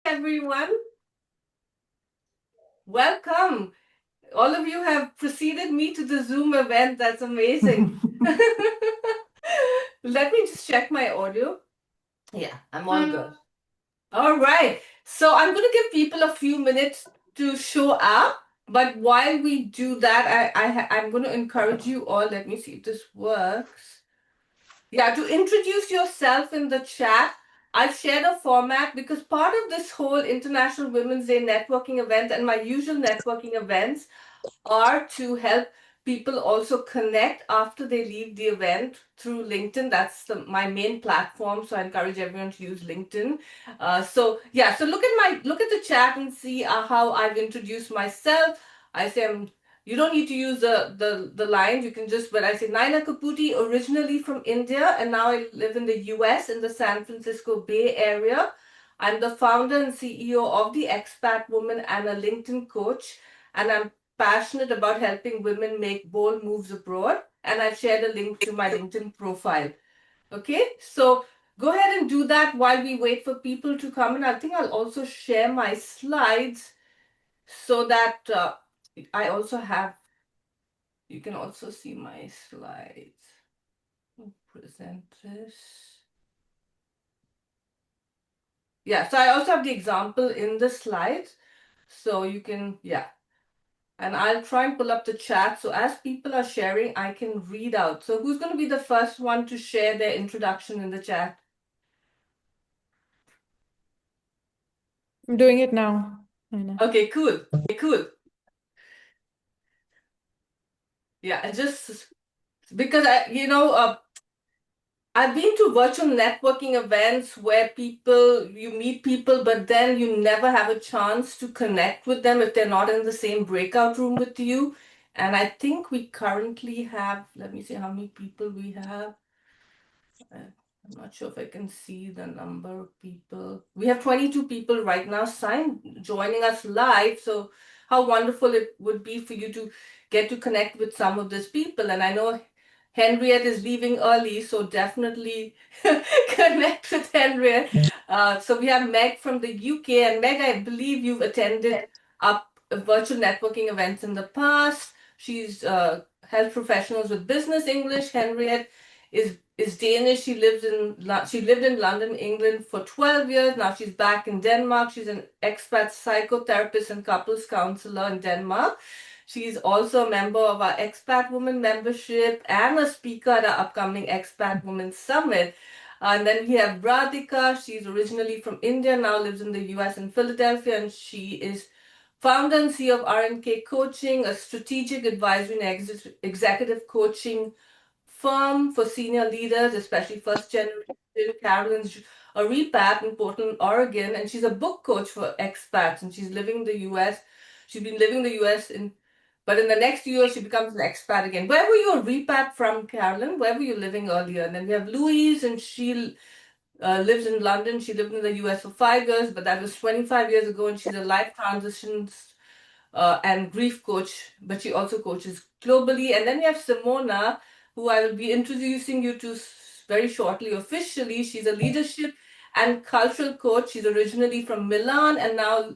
Everyone. Welcome. All of you have preceded me to the Zoom event. That's amazing. Let me just check my audio. Yeah, I'm all good. All right. So I'm going to give people a few minutes to show up. But while we do that, I'm going to encourage you all. Let me see if this works. Yeah, to introduce yourself in the chat. I've shared a format because part of this whole International Women's Day networking event and my usual networking events are to help people also connect after they leave the event through LinkedIn. That's my main platform, so I encourage everyone to use LinkedIn. So look at the chat and see how I've introduced myself. I say you don't need to use the lines. You can just, but I say Naina Kaputi, originally from India, and now I live in the US in the San Francisco Bay Area. I'm the founder and CEO of the Expat Woman and a LinkedIn coach. And I'm passionate about helping women make bold moves abroad. And I've shared a link to my LinkedIn profile. Okay, so go ahead and do that while we wait for people to come. And I think I'll also share my slides so that I also have, you can also see my slides. I'll present this. Yeah, so I also have the example in the slides. So you can, yeah. And I'll try and pull up the chat. So as people are sharing, I can read out. So who's going to be the first one to share their introduction in the chat? I'm doing it now. Okay, cool. Yeah, just because I've been to virtual networking events where you meet people, but then you never have a chance to connect with them if they're not in the same breakout room with you. And I think we currently have, let me see how many people we have. I'm not sure if I can see the number of people. We have 22 people right now joining us live. So how wonderful it would be for you to get to connect with some of these people. And I know Henriette is leaving early, so definitely connect with Henriette. So we have Meg from the UK, and Meg, I believe you've attended up virtual networking events in the past. She's helped professionals with business English. Henriette is Danish. She lived in London, England for 12 years. Now she's back in Denmark. She's an expat psychotherapist and couples counselor in Denmark. She's also a member of our Expat Woman membership and a speaker at our upcoming Expat Woman Summit. And then we have Radhika. She's originally from India, now lives in the US in Philadelphia, and she is founder and CEO of R&K Coaching, a strategic advisory and executive coaching firm for senior leaders, especially first generation. Carolyn's a repat in Portland, Oregon, and she's a book coach for expats, and she's living in the US. She's been living in the US but in the next year she becomes an expat again. Where were you a repat from, Carolyn? Where were you living earlier? And then we have Louise, and she lives in London. She lived in the US for 5 years, but that was 25 years ago, and she's a life transitions and grief coach, but she also coaches globally. And then we have Simona, who I will be introducing you to very shortly officially. She's a leadership and cultural coach. She's originally from Milan and now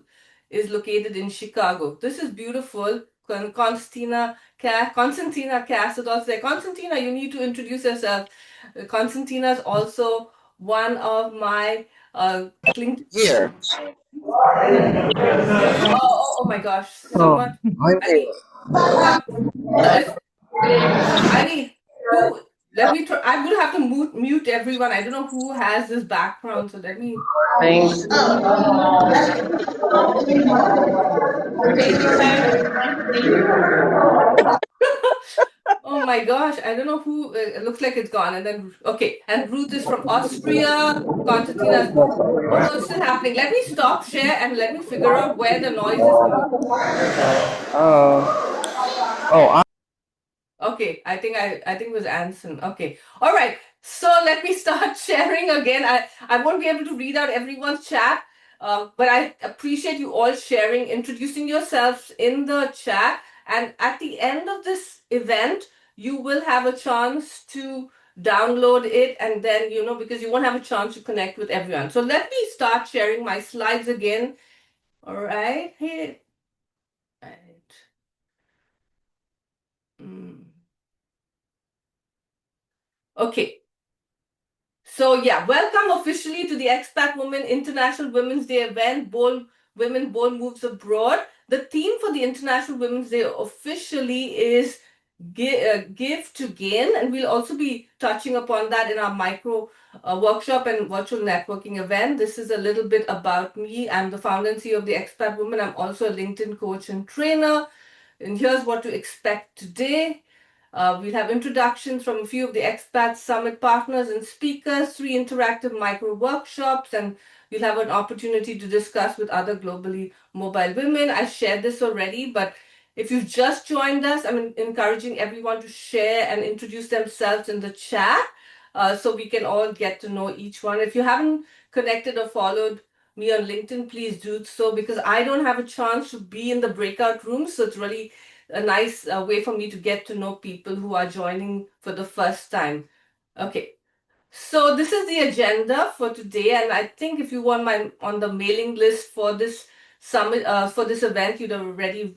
is located in Chicago. This is beautiful. Constantina Cass is also there. Constantina, you need to introduce yourself. Constantina is also one of my LinkedIn. Here. Oh my gosh. Oh, Someone, I'm I here. need, I need, who, let me try, I'm going to have to mute everyone. I don't know who has this background, so let me. Thanks. Oh my gosh, I don't know who, it looks like it's gone. And then, okay, and Ruth is from Austria. Constantina, oh no, it's still happening. Let me stop share and let me figure out where the noise is coming. Oh, Okay, I think it was Anson. Okay. All right. So let me start sharing again. I won't be able to read out everyone's chat, but I appreciate you all sharing, introducing yourselves in the chat. And at the end of this event, you will have a chance to download it, and then, because you won't have a chance to connect with everyone. So let me start sharing my slides again. All right. Here. Right. Mm. Okay. So yeah, welcome officially to the Expat Woman International Women's Day event, Bold Women, Bold Moves Abroad. The theme for the International Women's Day officially is give to gain, and we'll also be touching upon that in our micro workshop and virtual networking event. This is a little bit about me. I'm the founder and CEO of the Expat Woman. I'm also a LinkedIn coach and trainer. And here's what to expect today. We'll have introductions from a few of the Expat Summit partners and speakers, 3 interactive micro workshops, and you'll have an opportunity to discuss with other globally mobile women. I shared this already, but if you've just joined us, I'm encouraging everyone to share and introduce themselves in the chat so we can all get to know each one. If you haven't connected or followed me on LinkedIn, please do so because I don't have a chance to be in the breakout room. So it's really a nice way for me to get to know people who are joining for the first time. Okay, so this is the agenda for today, and I think if you want my on the mailing list for this summit, for this event, you'd have already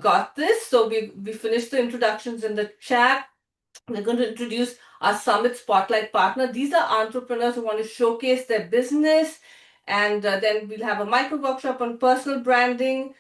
got this. So we finished the introductions in the chat. We're going to introduce our Summit Spotlight partner. These are entrepreneurs who want to showcase their business, and then we'll have a micro workshop on personal branding.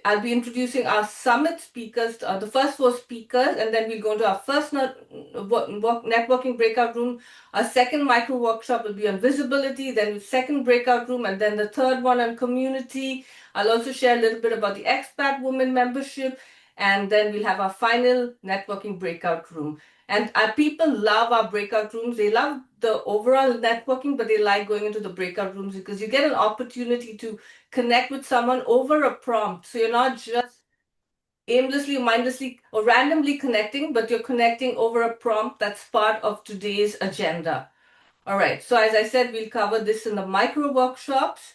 I'll be introducing our Summit speakers, the first 4 speakers, and then we'll go into our first networking breakout room. Our second micro workshop will be on visibility, then the second breakout room, and then the third one on community. I'll also share a little bit about the Expat Woman membership, and then we'll have our final networking breakout room. And our people love our breakout rooms. They love the overall networking, but they like going into the breakout rooms because you get an opportunity to connect with someone over a prompt. So you're not just aimlessly, mindlessly, or randomly connecting, but you're connecting over a prompt that's part of today's agenda. All right. So as I said, we'll cover this in the micro workshops.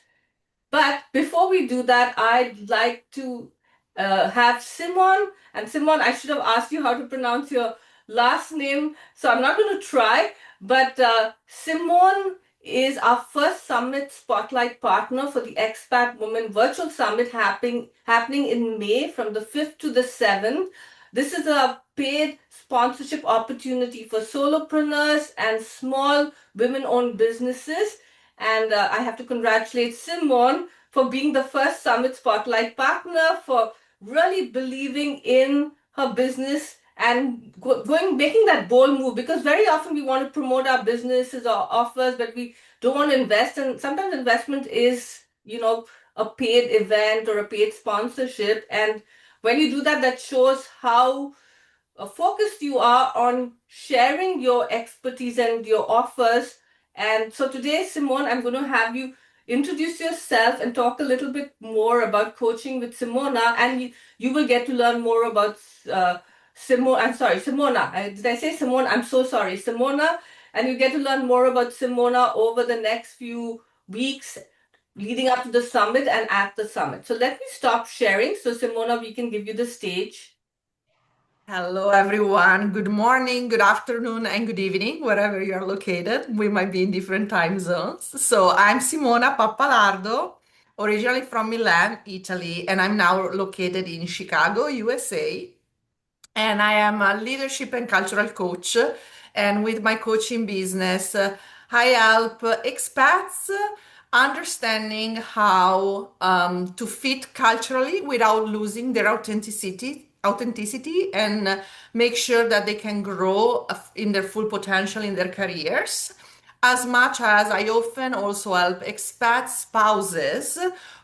But before we do that, I'd like to have Simon. And Simon, I should have asked you how to pronounce your last name, so I'm not going to try. But Simon is our first Summit Spotlight partner for the Expat Women Virtual Summit happening in May from the 5th to the 7th. This is a paid sponsorship opportunity for solopreneurs and small women-owned businesses. And I have to congratulate Simone for being the first Summit Spotlight partner, for really believing in her business and making that bold move. Because very often we want to promote our businesses or offers, but we don't want to invest. And sometimes investment is, a paid event or a paid sponsorship. And when you do that, that shows how focused you are on sharing your expertise and your offers. And so today, Simone, I'm going to have you introduce yourself and talk a little bit more about coaching with Simona, and you will get to learn more about Simone. I'm sorry, Simona. Did I say Simone? I'm so sorry, Simona. And you get to learn more about Simona over the next few weeks leading up to the summit and at the summit. So let me stop sharing. So Simona, we can give you the stage. Hello, everyone. Good morning, good afternoon, and good evening, wherever you are located. We might be in different time zones. So, I'm Simona Pappalardo, originally from Milan, Italy, and I'm now located in Chicago, USA. And I am a leadership and cultural coach. And with my coaching business, I help expats understanding how to fit culturally without losing their authenticity and make sure that they can grow in their full potential in their careers. As much as I often also help expat spouses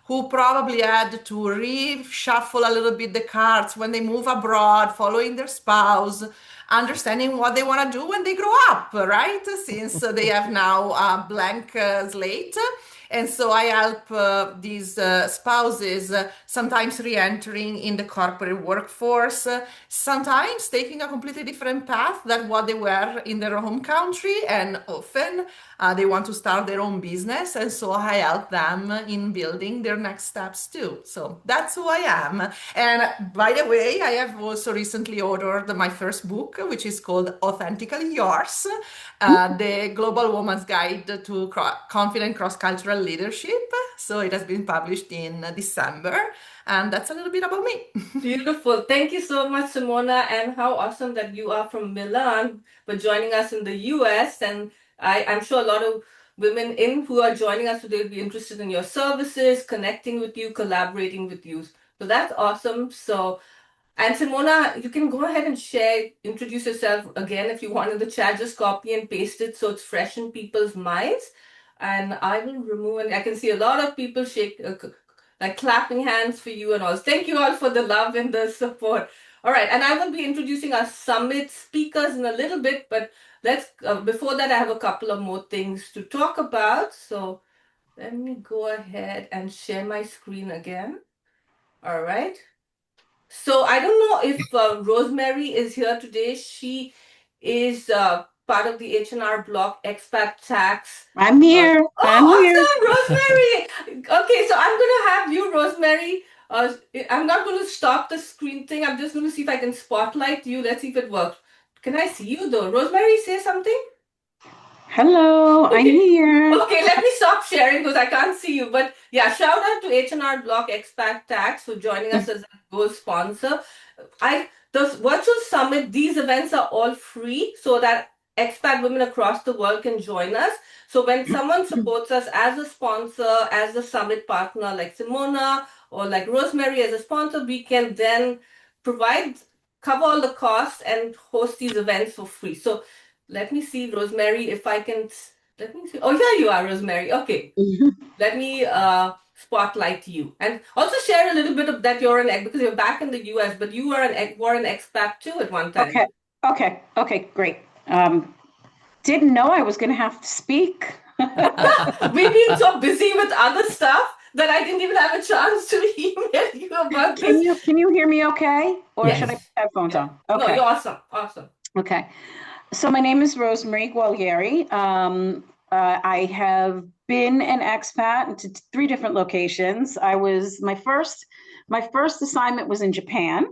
who probably had to reshuffle a little bit the cards when they move abroad, following their spouse, understanding what they want to do when they grow up, right? Since they have now a blank slate. And so I help these spouses sometimes re-entering in the corporate workforce, sometimes taking a completely different path than what they were in their home country, and often They want to start their own business, and so I help them in building their next steps too. So that's who I am. And by the way, I have also recently authored my first book, which is called Authentically Yours, the Global Woman's Guide to Confident Cross-Cultural Leadership. So it has been published in December, and that's a little bit about me. Beautiful. Thank you so much, Simona, and how awesome that you are from Milan, but joining us in the US. And I'm sure a lot of women in who are joining us today will be interested in your services, connecting with you, collaborating with you. So that's awesome. So, and Simona, you can go ahead and share, introduce yourself again if you want in the chat. Just copy and paste it so it's fresh in people's minds. And I will remove, and I can see a lot of people like clapping hands for you and all. Thank you all for the love and the support. All right, and I will be introducing our summit speakers in a little bit, but before that, I have a couple of more things to talk about. So let me go ahead and share my screen again. All right. So I don't know if Rosemary is here today. She is part of the H&R Block Expat Tax. I'm here. I'm here. Awesome, Rosemary. Okay, so I'm gonna have you, Rosemary. I'm not going to stop the screen thing. I'm just going to see if I can spotlight you. Let's see if it works. Can I see you though? Rosemary, say something. Hello, I'm Okay. here. Okay, let me stop sharing because I can't see you. But yeah, shout out to H&R Block Expat Tax for joining us as a co-sponsor. The virtual summit, these events are all free so that expat women across the world can join us. So when someone supports us as a sponsor, as a summit partner like Simona or like Rosemary as a sponsor, we can then cover all the costs and host these events for free. So let me see, Rosemary, if I can. Let me see. Oh, here you are, Rosemary. Okay. Let me spotlight you and also share a little bit of that because you're back in the US, but you were an expat too at one time. Okay, great. Didn't know I was going to have to speak. We've been so busy with other stuff that I didn't even have a chance to email you about this. Can you hear me okay? Or should I Yes. put headphones on? No, Okay. you're awesome. Awesome. Okay. So my name is Rosemary Gualtieri. I have been an expat to 3 different locations. My first assignment was in Japan.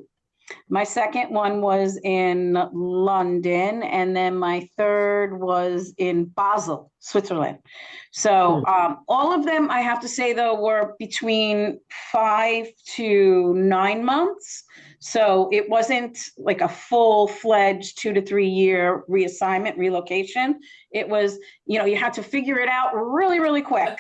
My second one was in London, and then my third was in Basel, Switzerland. So all of them, I have to say, though, were between 5 to 9 months. So it wasn't like a full-fledged 2 to 3 year reassignment, relocation. It was, you had to figure it out really, really quick.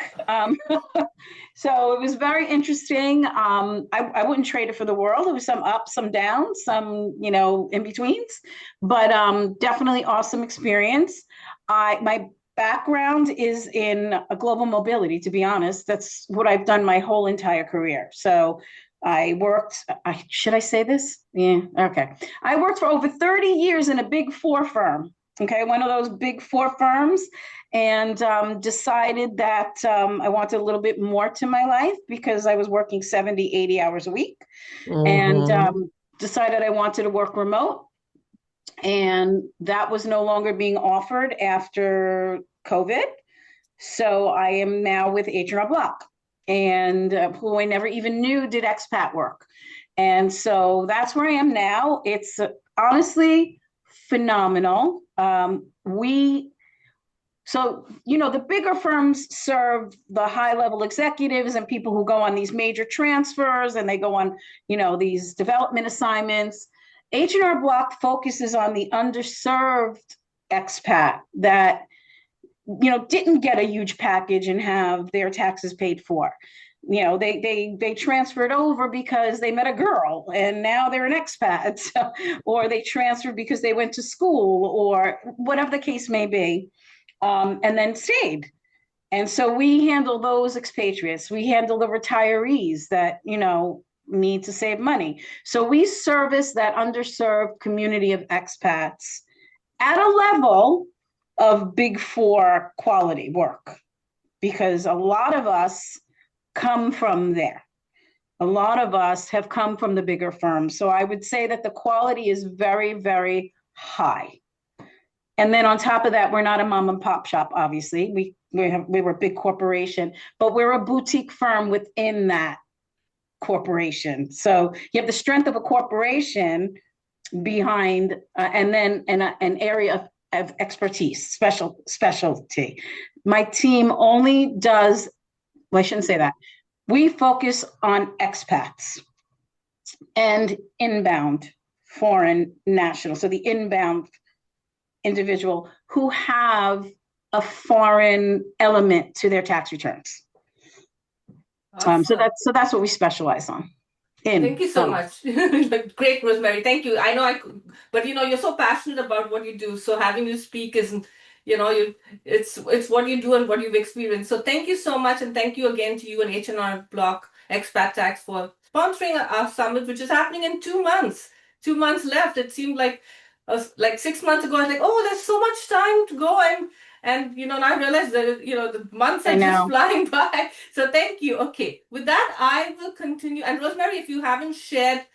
So it was very interesting. I wouldn't trade it for the world. There was some ups, some downs, some, in betweens, but definitely awesome experience. My background is in a global mobility, to be honest. That's what I've done my whole entire career. So should I say this? Yeah, okay. I worked for over 30 years in a big 4 firm. Okay, one of those big 4 firms, and decided that I wanted a little bit more to my life because I was working 70, 80 hours a week, and decided I wanted to work remote. And that was no longer being offered after COVID. So I am now with H&R Block, and who I never even knew did expat work. And so that's where I am now. It's honestly phenomenal. The bigger firms serve the high level executives and people who go on these major transfers and they go on, these development assignments. H&R Block focuses on the underserved expat that, didn't get a huge package and have their taxes paid for. They transferred over because they met a girl and now they're an expat, or they transferred because they went to school or whatever the case may be, and then stayed. And so we handle those expatriates. We handle the retirees that, need to save money. So we service that underserved community of expats at a level of big 4 quality work, because a lot of us come from there. A lot of us have come from the bigger firms. So I would say that the quality is very, very high. And then on top of that, we're not a mom and pop shop, obviously. We were a big corporation, but we're a boutique firm within that corporation. So you have the strength of a corporation behind, and then an area of expertise, specialty. My team only does, well, I shouldn't say that. We focus on expats and inbound foreign national. So the inbound individual who have a foreign element to their tax returns. So Awesome. that's what we specialize on. Thank you so much. Great, Rosemary. Thank you. I know but you're so passionate about what you do. So having you speak isn't, it's what you do and what you've experienced. So thank you so much, and thank you again to you and H&R Block Expat Tax for sponsoring our summit, which is happening in 2 months. 2 months left. It seemed like 6 months ago. I was like, oh, there's so much time to go, and now I realize that the months are just flying by. So thank you. Okay, with that, I will continue. And Rosemary, if you haven't shared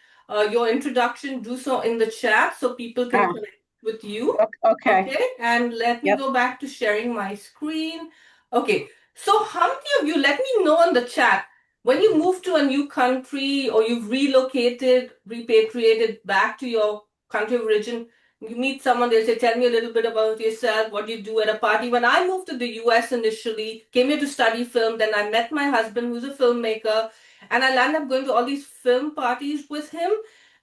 your introduction, do so in the chat so people can connect with you. Okay. And let me go back to sharing my screen. Okay, so how many of you, let me know in the chat, when you move to a new country or you've relocated, repatriated back to your country of origin, you meet someone, they'll say, tell me a little bit about yourself, what you do at a party. When I moved to the US initially, came here to study film, then I met my husband who's a filmmaker, and I landed up going to all these film parties with him.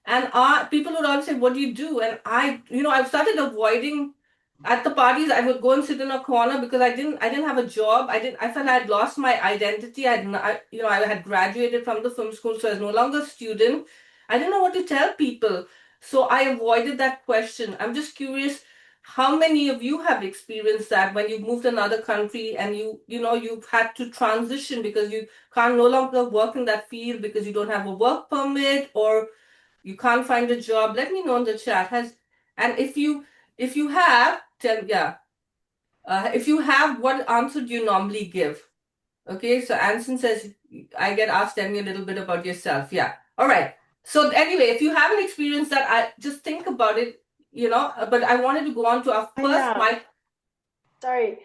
And people would always say, what do you do? And I've started avoiding at the parties. I would go and sit in a corner because I didn't have a job. I felt I had lost my identity. I had graduated from the film school, so I was no longer a student. I didn't know what to tell people. So I avoided that question. I'm just curious, how many of you have experienced that when you moved to another country and you've had to transition because you can't no longer work in that field because you don't have a work permit or you can't find a job? Let me know in the chat. And if you have, if you have, what answer do you normally give? Okay, so Anson says, I get asked, tell me a little bit about yourself. Yeah. All right. So anyway, if you haven't experienced that, I just think about it, but I wanted to go on to our first mic. Sorry,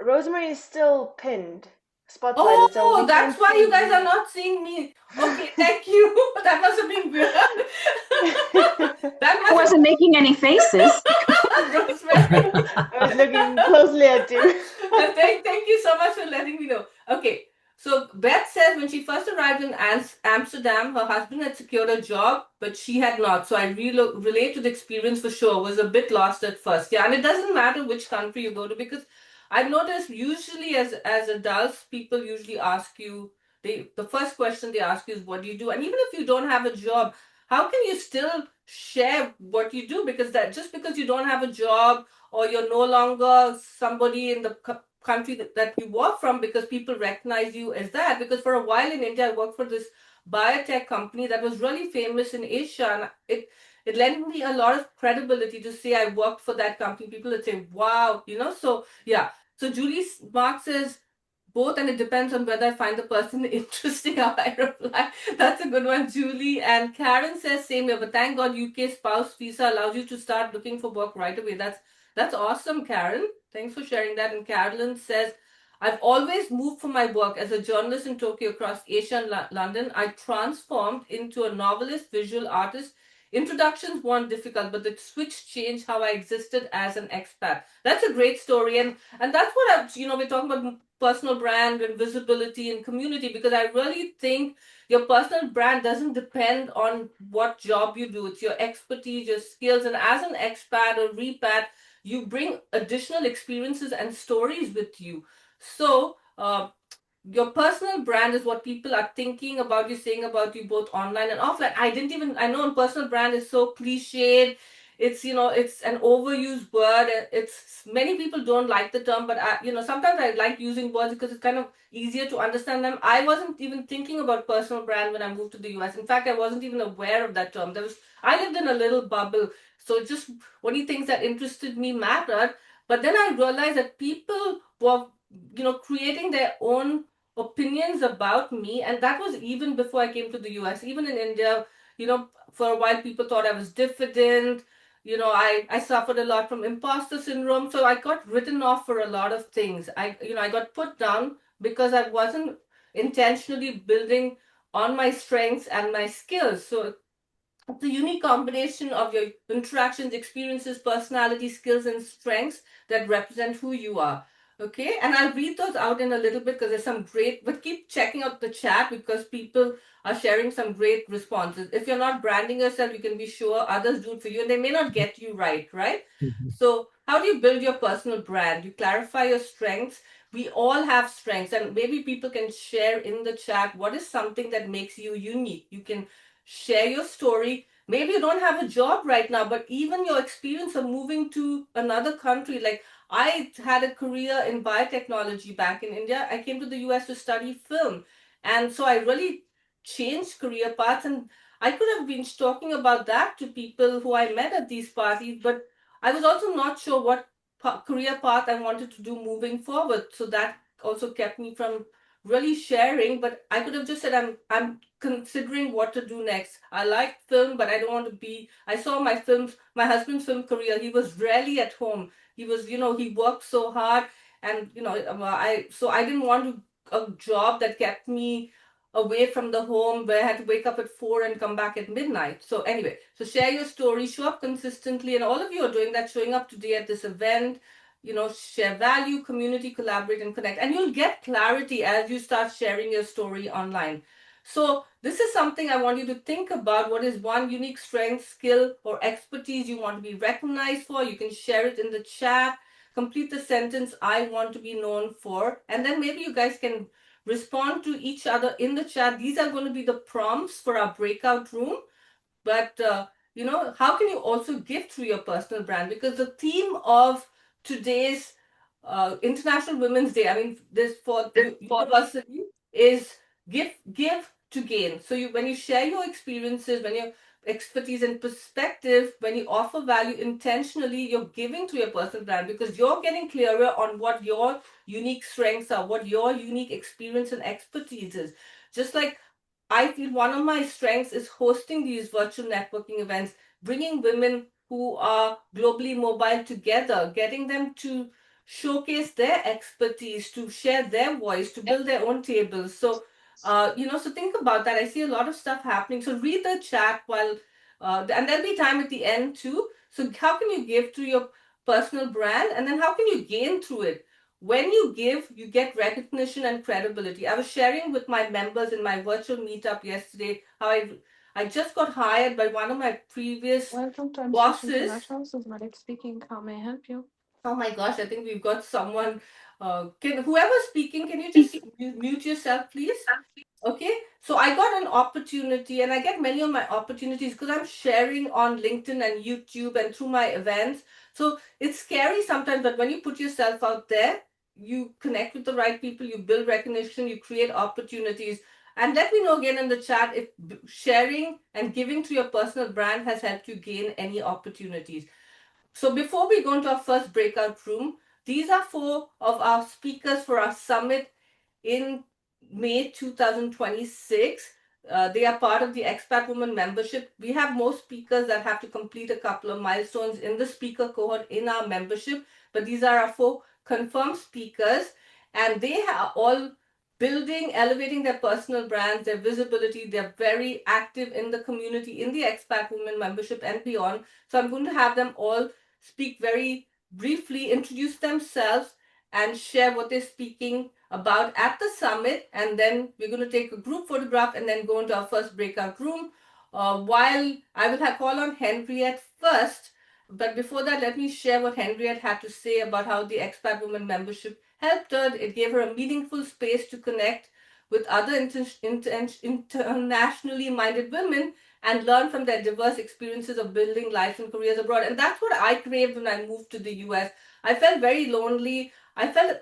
Rosemary is still pinned, spotlighted, so Oh, we that's can't why see you guys you. are not seeing me. Okay, thank you. That must have been weird. I wasn't making any faces. Rosemary. I was looking closely at you. Thank you so much for letting me know. Okay, so Beth says when she first arrived in Amsterdam, her husband had secured a job, but she had not. So I relate to the experience for sure. Was a bit lost at first. Yeah, and it doesn't matter which country you go to because I've noticed usually as adults, people usually ask you, the first question they ask you is, what do you do? And even if you don't have a job, how can you still share what you do? Because that just because you don't have a job or you're no longer somebody in the country that you work from because people recognize you as that. Because for a while in India, I worked for this biotech company that was really famous in Asia, and it lent me a lot of credibility to say I worked for that company. People would say, wow, so yeah. So Julie Mark says, both, and it depends on whether I find the person interesting how I reply. That's a good one, Julie. And Karen says same here, but thank God UK spouse visa allows you to start looking for work right away. That's awesome, Karen. Thanks for sharing that. And Carolyn says, I've always moved for my work as a journalist in Tokyo, across Asia and London. I transformed into a novelist, visual artist. Introductions weren't difficult, but the switch changed how I existed as an expat. That's a great story. And that's what we're talking about personal brand and visibility and community, because I really think your personal brand doesn't depend on what job you do. It's your expertise, your skills. And as an expat or repat, you bring additional experiences and stories with you. So, your personal brand is what people are thinking about you, saying about you both online and offline. I know personal brand is so cliched. It's an overused word. It's many people don't like the term, but sometimes I like using words because it's kind of easier to understand them. I wasn't even thinking about personal brand when I moved to the US. In fact, I wasn't even aware of that term. I lived in a little bubble. So just only things that interested me mattered. But then I realized that people were, creating their own opinions about me, and that was even before I came to the US. Even in India, for a while people thought I was diffident, I suffered a lot from imposter syndrome. So I got written off for a lot of things. I got put down because I wasn't intentionally building on my strengths and my skills. So it's a unique combination of your interactions, experiences, personality, skills, and strengths that represent who you are. Okay, and I'll read those out in a little bit because there's some great, but keep checking out the chat because people are sharing some great responses. If you're not branding yourself, you can be sure others do it for you and they may not get you right, right? So, how do you build your personal brand? You clarify your strengths. We all have strengths, and maybe people can share in the chat what is something that makes you unique. You can share your story. Maybe you don't have a job right now, but even your experience of moving to another country, like I had a career in biotechnology back in India. I came to the US to study film. And so I really changed career paths. And I could have been talking about that to people who I met at these parties, but I was also not sure what career path I wanted to do moving forward. So that also kept me from really sharing, but I could have just said I'm considering what to do next. I like film, but I don't want to be. I saw my husband's film career. He was rarely at home. He was, he worked so hard, and I didn't want a job that kept me away from the home where I had to wake up at 4 and come back at midnight. So anyway, so share your story, show up consistently, and all of you are doing that, showing up today at this event. Share value, community, collaborate, and connect. And you'll get clarity as you start sharing your story online. So, this is something I want you to think about. What is one unique strength, skill, or expertise you want to be recognized for? You can share it in the chat. Complete the sentence, I want to be known for. And then maybe you guys can respond to each other in the chat. These are going to be the prompts for our breakout room. But how can you also give through your personal brand? Because the theme of today's International Women's Day, I mean, this for universally is give to gain. So when you share your experiences, when your expertise and perspective, when you offer value intentionally, you're giving to your personal brand because you're getting clearer on what your unique strengths are, what your unique experience and expertise is. Just like I feel one of my strengths is hosting these virtual networking events, bringing women who are globally mobile together, getting them to showcase their expertise, to share their voice, to build their own tables. So, so think about that. I see a lot of stuff happening. So read the chat and there'll be time at the end too. So how can you give through your personal brand, and then how can you gain through it? When you give, you get recognition and credibility. I was sharing with my members in my virtual meetup yesterday how I just got hired by one of my previous Welcome to MCC bosses. International. This is Malik speaking. How may I help you? Oh my gosh, I think we've got someone. Can whoever's speaking, can you just mute yourself, please? Okay, so I got an opportunity, and I get many of my opportunities because I'm sharing on LinkedIn and YouTube and through my events. So it's scary sometimes, but when you put yourself out there, you connect with the right people, you build recognition, you create opportunities. And let me know again in the chat if sharing and giving to your personal brand has helped you gain any opportunities. So before we go into our first breakout room, these are 4 of our speakers for our summit in May 2026. They are part of the Expat Woman membership. We have more speakers that have to complete a couple of milestones in the speaker cohort in our membership, but these are our 4 confirmed speakers, and they are all building, elevating their personal brands, their visibility. They're very active in the community, in the Expat Women membership and beyond. So I'm going to have them all speak very briefly, introduce themselves, and share what they're speaking about at the summit. And then we're going to take a group photograph and then go into our first breakout room. While I will call on Henriette first, but before that, let me share what Henriette had to say about how the Expat Woman membership helped her. It gave her a meaningful space to connect with other internationally minded women and learn from their diverse experiences of building life and careers abroad. And that's what I craved when I moved to the US. I felt very lonely. I felt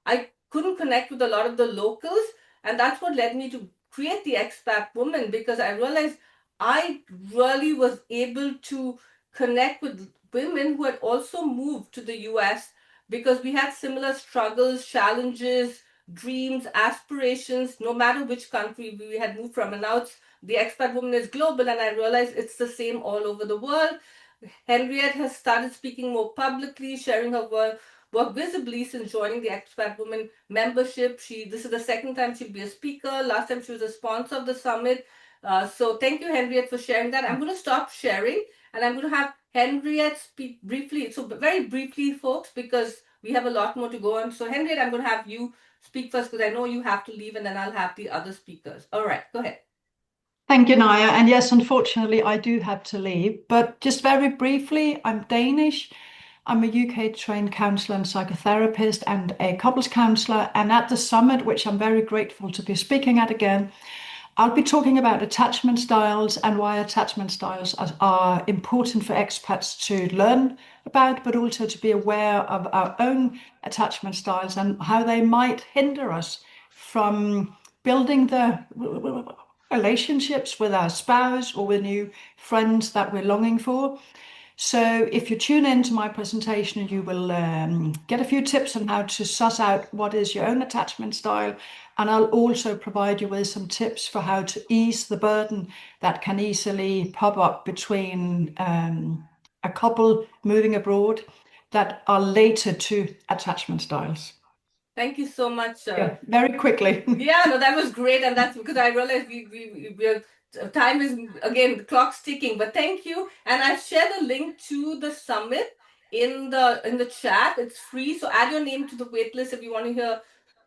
I couldn't connect with a lot of the locals, and that's what led me to create the Expat Woman, because I realized I really was able to connect with women who had also moved to the US because we had similar struggles, challenges, dreams, aspirations, no matter which country we had moved from. And now the Expat Woman is global, and I realized it's the same all over the world. Henriette has started speaking more publicly, sharing her work visibly since joining the Expat Woman membership. This is the second time she'll be a speaker. Last time she was a sponsor of the summit. So thank you, Henriette, for sharing that. I'm going to stop sharing and I'm going to have Henriette speak briefly. So very briefly, folks, because we have a lot more to go on. So Henriette, I'm going to have you speak first because I know you have to leave and then I'll have the other speakers. All right, go ahead. Thank you, Naya. And yes, unfortunately, I do have to leave. But just very briefly, I'm Danish. I'm a UK trained counselor and psychotherapist and a couples counsellor. And at the summit, which I'm very grateful to be speaking at again, I'll be talking about attachment styles and why attachment styles are important for expats to learn about, but also to be aware of our own attachment styles and how they might hinder us from building the relationships with our spouse or with new friends that we're longing for. So if you tune into my presentation, you will get a few tips on how to suss out what is your own attachment style. And I'll also provide you with some tips for how to ease the burden that can easily pop up between a couple moving abroad that are related to attachment styles. Thank you so much. Yeah, very quickly. Yeah, no, that was great, and that's because I realized we're time is again the clock's ticking. But thank you, and I've shared a link to the summit in the chat. It's free, so add your name to the waitlist if you want to hear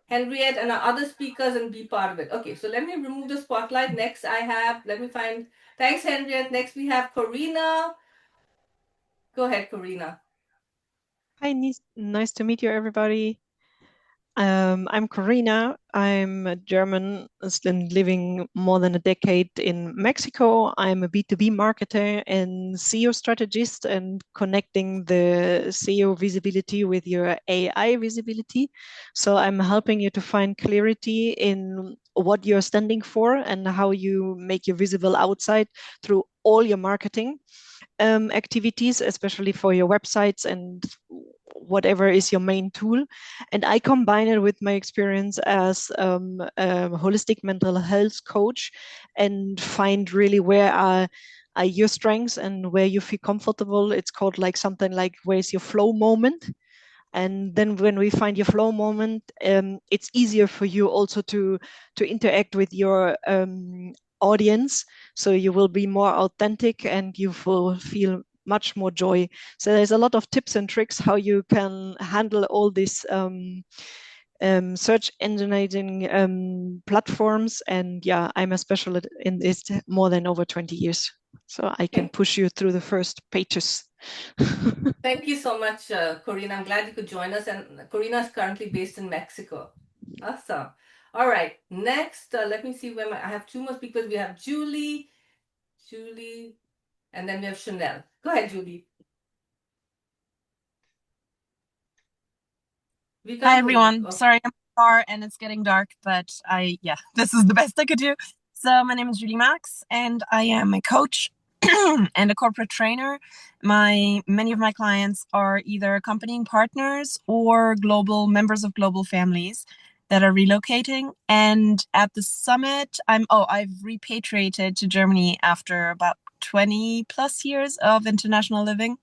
Henriette and our other speakers and be part of it. Okay, so let me remove the spotlight. Next, let me find. Thanks, Henriette. Next, we have Corina. Go ahead, Corina. Hi, nice to meet you, everybody. I'm Corina. I'm a German, been living more than a decade in Mexico. I'm a B2B marketer and SEO strategist and connecting the SEO visibility with your AI visibility. So I'm helping you to find clarity in what you're standing for and how you make you visible outside through all your marketing activities, especially for your websites and whatever is your main tool. And I combine it with my experience as a holistic mental health coach and find really where are your strengths and where you feel comfortable. It's called like something like where's your flow moment. And then when we find your flow moment, it's easier for you also to interact with your audience. So you will be more authentic and you will feel much more joy. So there's a lot of tips and tricks how you can handle all these search engine platforms. And yeah, I'm a specialist in this more than over 20 years. So I can push you through the first pages. Thank you so much, Corina. I'm glad you could join us. And Corina is currently based in Mexico. Awesome. All right. Next, let me see where I have two more speakers. We have Julie, and then we have Chanel. Go ahead, Julie. Hi everyone. Sorry, I'm in the car and it's getting dark, but this is the best I could do. So my name is Julie Max and I am a coach and a corporate trainer. Many of my clients are either accompanying partners or global members of global families that are relocating. And at the summit, I've repatriated to Germany after about 20 plus years of international living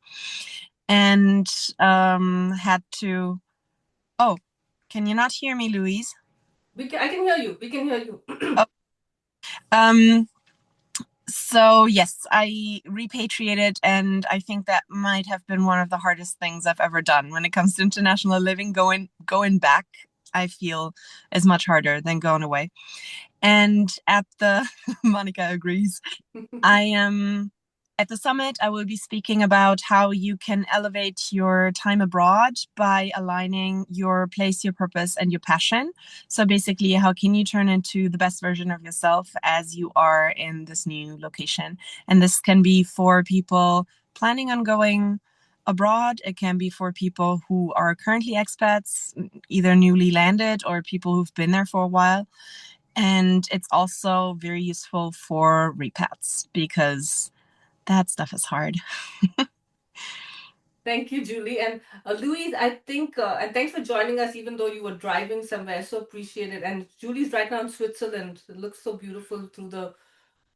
and had to. Oh, can you not hear me, Louise? I can hear you. We can hear you. So yes, I repatriated, and I think that might have been one of the hardest things I've ever done when it comes to international living. Going back, I feel is much harder than going away. And at the Monica agrees. I am at the summit. I will be speaking about how you can elevate your time abroad by aligning your place, your purpose, and your passion. So basically, how can you turn into the best version of yourself as you are in this new location? And this can be for people planning on going abroad. It can be for people who are currently expats, either newly landed or people who've been there for a while. And it's also very useful for repats because that stuff is hard. Thank you, Julie. And Louise, I think, and thanks for joining us, even though you were driving somewhere. So appreciate it. And Julie's right now in Switzerland. It looks so beautiful through the.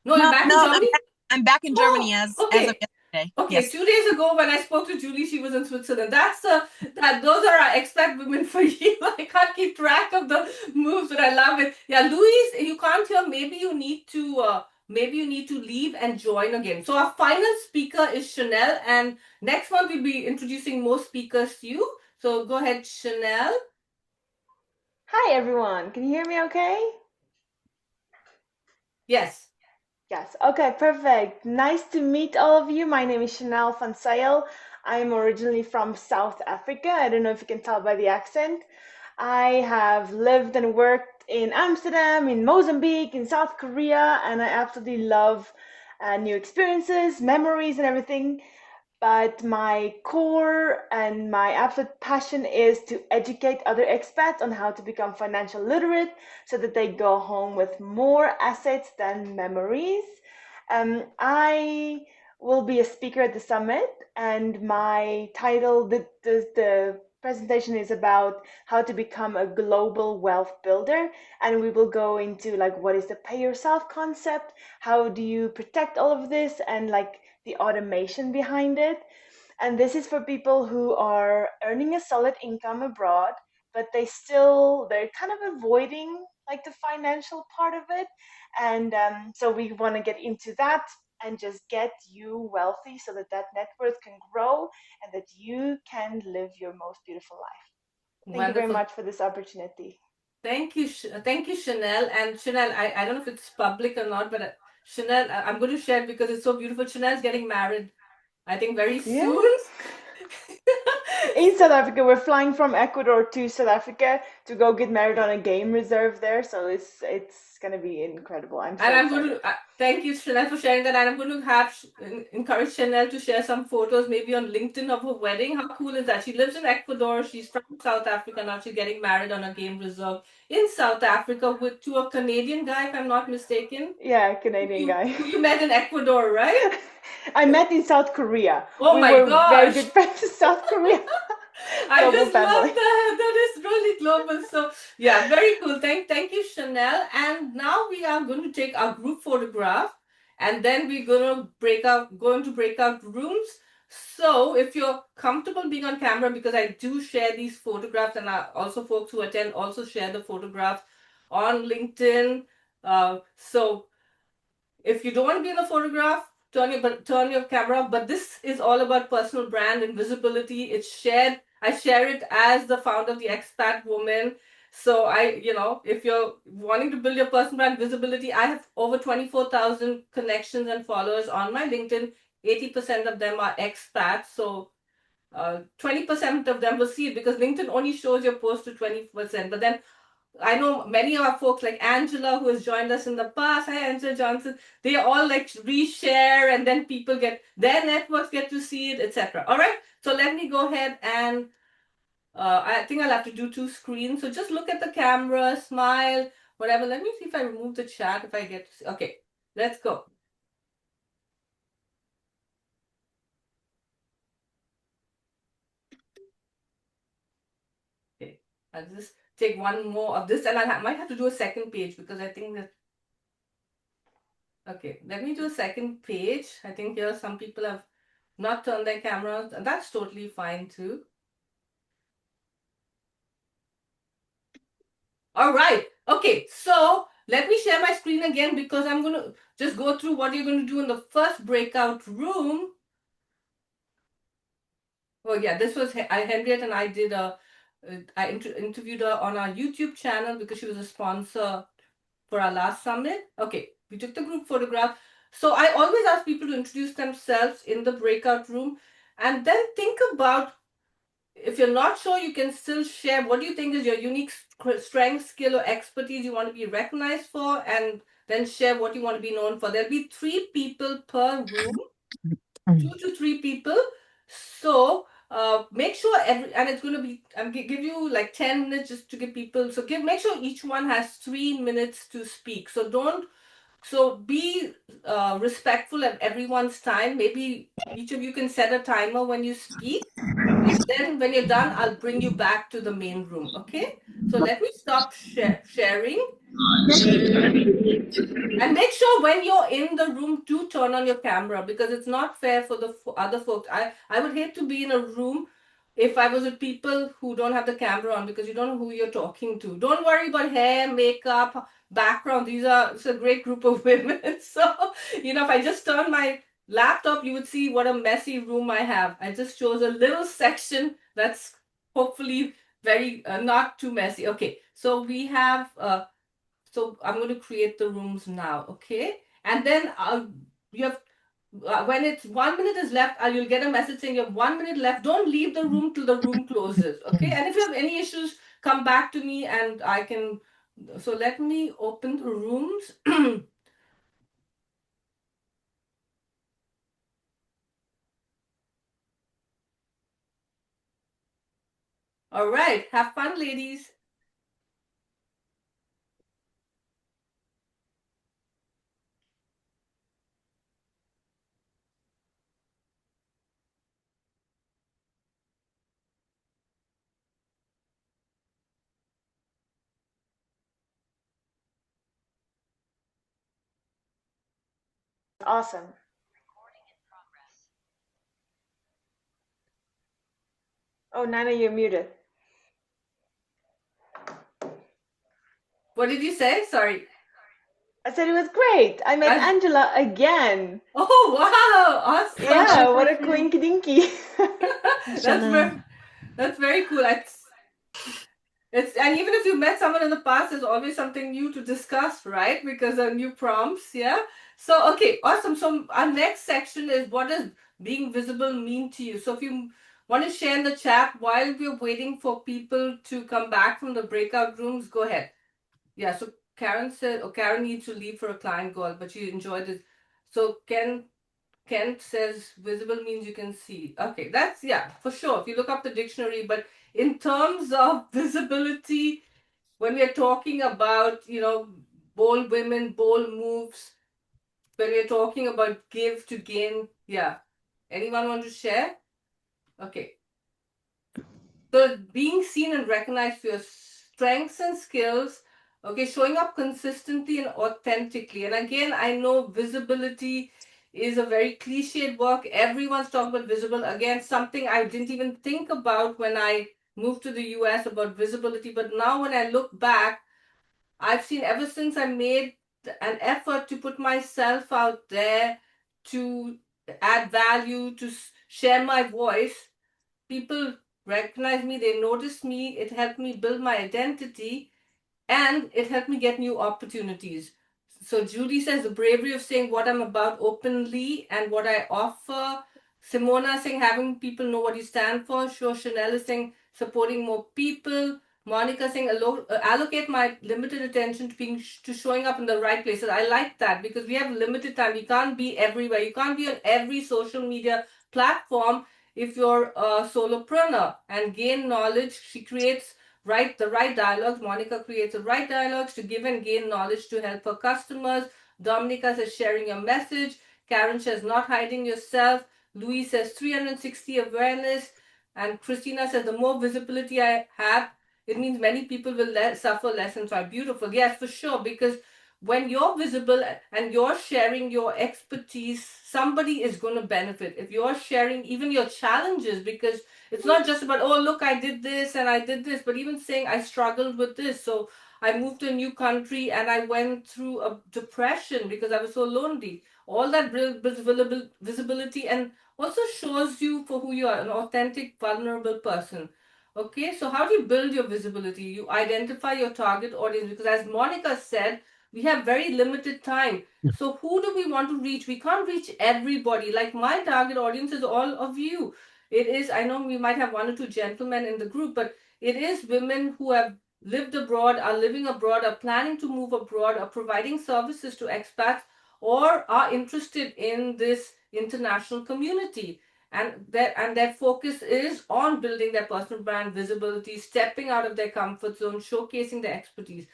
No, you're back in Germany? I'm back in Germany as okay. of Okay, Yes. 2 days ago when I spoke to Julie, she was in Switzerland. Those are our expat women for you. I can't keep track of the moves, but I love it. Yeah, Louise, you can't hear. Maybe you need to leave and join again. So our final speaker is Chanel, and next month we'll be introducing more speakers to you. So go ahead, Chanel. Hi, everyone. Can you hear me okay? Yes. Yes. Okay, perfect. Nice to meet all of you. My name is Chanel van Sayel. I'm originally from South Africa. I don't know if you can tell by the accent. I have lived and worked in Amsterdam, in Mozambique, in South Korea, and I absolutely love new experiences, memories, and everything. But my core and my absolute passion is to educate other expats on how to become financial literate so that they go home with more assets than memories. I will be a speaker at the summit, and my title, the presentation is about how to become a global wealth builder. And we will go into like what is the pay yourself concept, how do you protect all of this, and like the automation behind it. And this is for people who are earning a solid income abroad, but they're kind of avoiding like the financial part of it. And so we want to get into that and just get you wealthy so that that net worth can grow and that you can live your most beautiful life. Thank you very Wonderful. much for this opportunity. Thank you, Chanel. And Chanel, I don't know if it's public or not, but Chanel, I'm going to share it because it's so beautiful. Chanel's getting married, I think, very Yeah. soon. In South Africa, we're flying from Ecuador to South Africa to go get married on a game reserve there. So it's gonna be incredible. I'm And so I'm going excited. to thank you, Chanel, for sharing that. And I'm going to encourage Chanel to share some photos, maybe on LinkedIn, of her wedding. How cool is that? She lives in Ecuador. She's from South Africa now. She's getting married on a game reserve in South Africa to a Canadian guy, if I'm not mistaken. Yeah, Canadian guy. Who you met in Ecuador, right? I met in South Korea. Oh We my were very gosh. good friends in South Korea. I Global just love family. that. That is really global. So yeah, very cool. Thank you, Chanel. And now we are going to take our group photograph, and then we're going to break out rooms. So if you're comfortable being on camera, because I do share these photographs, and also folks who attend also share the photographs on LinkedIn. So if you don't want to be in the photograph, turn your camera. But this is all about personal brand and visibility. It's shared. I share it as the founder of the Expat Woman. So if you're wanting to build your personal brand visibility, I have over 24,000 connections and followers on my LinkedIn. 80% of them are expats. So 20% of them will see it, because LinkedIn only shows your post to 20%. But then I know many of our folks like Angela, who has joined us in the past. Hi, Angela Johnson. They all like reshare, and then people their networks get to see it, etc. All right. So let me go ahead and I think I'll have to do two screens. So just look at the camera, smile, whatever. Let me see if I remove the chat, if I get to see. Okay, let's go. Okay, I'll just take one more of this, and might have to do a second page, because I think that. Okay, let me do a second page. I think here some people have not turned their cameras, and that's totally fine too. All right. Okay, so let me share my screen again, because I'm going to just go through what you're going to do in the first breakout room. Oh yeah, this was Henriette, and I did I interviewed her on our YouTube channel because she was a sponsor for our last summit. Okay, we took the group photograph. So I always ask people to introduce themselves in the breakout room, and then think about, if you're not sure, you can still share what do you think is your unique strength, skill, or expertise you want to be recognized for, and then share what you want to be known for. There'll be 3 people per room, 2 to 3 people. So make sure and it's going to be, give you like 10 minutes just to give people. So make sure each one has 3 minutes to speak. So be respectful of everyone's time. Maybe each of you can set a timer when you speak. And then when you're done, I'll bring you back to the main room. Okay? So let me stop sharing. And make sure when you're in the room to turn on your camera, because it's not fair for the other folks. I would hate to be in a room if I was with people who don't have the camera on, because you don't know who you're talking to. Don't worry about hair, makeup, background. It's a great group of women. So, if I just turn my laptop, you would see what a messy room I have. I just chose a little section that's hopefully very not too messy. Okay, so we have so I'm going to create the rooms now, okay? And then you have when it's 1 minute is left, you'll get a message saying you have 1 minute left. Don't leave the room till the room closes, okay? And if you have any issues, come back to me and I can. So let me open the rooms. All right, have fun, ladies. Awesome. Oh, Nana, you're muted. What did you say? Sorry. I said it was great. I met Angela again. Oh, wow. Awesome. Yeah, what a coinky That's very cool. And even if you met someone in the past, there's always something new to discuss, right? Because there are new prompts, yeah. So okay, awesome. So our next section is, what does being visible mean to you? So if you want to share in the chat while we're waiting for people to come back from the breakout rooms, go ahead. Yeah. So Karen said, oh, Karen needs to leave for a client call, but she enjoyed it. So Kent says visible means you can see. Okay, that's, yeah, for sure. If you look up the dictionary, but in terms of visibility, when we are talking about, bold women, bold moves, when we're talking about give to gain, yeah. Anyone want to share? Okay. So being seen and recognized for your strengths and skills, okay, showing up consistently and authentically. And again, I know visibility is a very cliched word. Everyone's talking about visible. Again, something I didn't even think about when I moved to the US about visibility. But now when I look back, I've seen ever since I made an effort to put myself out there, to add value, to share my voice, people recognize me, they notice me, it helped me build my identity, and it helped me get new opportunities. So Judy says the bravery of saying what I'm about openly and what I offer. Simona saying having people know what you stand for. Sure, Chanel is saying supporting more people. Monica saying allocate my limited attention to showing up in the right places. I like that because we have limited time. You can't be everywhere. You can't be on every social media platform if you're a solopreneur and gain knowledge. She creates the right dialogues. Monica creates the right dialogues to give and gain knowledge to help her customers. Dominica says sharing your message. Karen says not hiding yourself. Louise says 360 awareness. And Christina says the more visibility I have, it means many people will suffer less and thrive. Beautiful. Yes, for sure. Because when you're visible and you're sharing your expertise, somebody is going to benefit. If you're sharing even your challenges, because it's not just about, oh, look, I did this and I did this, but even saying I struggled with this. So I moved to a new country and I went through a depression because I was so lonely. All that visibility and also shows you for who you are, an authentic, vulnerable person. Okay, so how do you build your visibility? You identify your target audience because, as Monica said, we have very limited time. So who do we want to reach? We can't reach everybody. Like my target audience is all of you. It is, I know we might have one or two gentlemen in the group, but it is women who have lived abroad, are living abroad, are planning to move abroad, are providing services to expats, or are interested in this international community. And their focus is on building their personal brand visibility, stepping out of their comfort zone, showcasing their expertise.